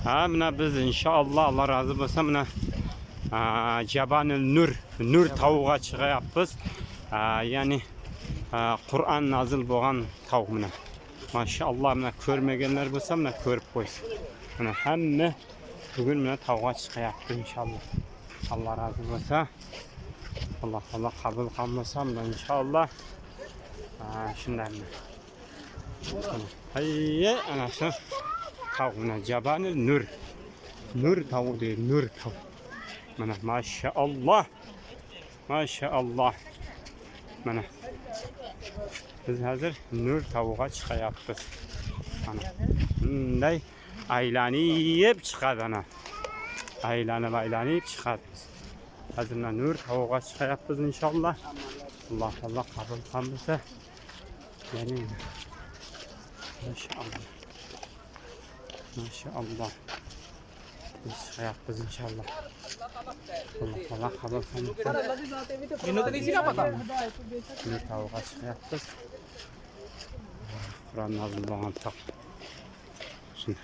Ha buna biz inşallah Allah razı olsun buna Cebanül Nur tavuğa çıkayapız. Yani Kur'an nazil boğan tavuk buna. Maşallah buna görmegenler olsa buna görüp koysun. Buna hemme bugün buna tavuğa çıkayaptı inşallah. Allah razı olsun. Allah kabul kalmasam da inşallah. Şundan mı? Hayye anasını tavuğuna Cebanül Nur tavuğu değil, Nur tavuğu. Bana maşallah. Maşallah. Bana. Biz hazır Nur tavuğa çıkayapız. Bana. Bunday aylanıp çıkar bana. Aylanıp çıkar. Hazır Nur tavuğa çıkayapız inşallah. Allah kabul kalırsa. Yani Maşallah. Biz çıkayapız inşallah. Allah kabul kalırsa. Nur tavuğa çıkayapız. Kur'an nazil boğan tavuk. Şimdi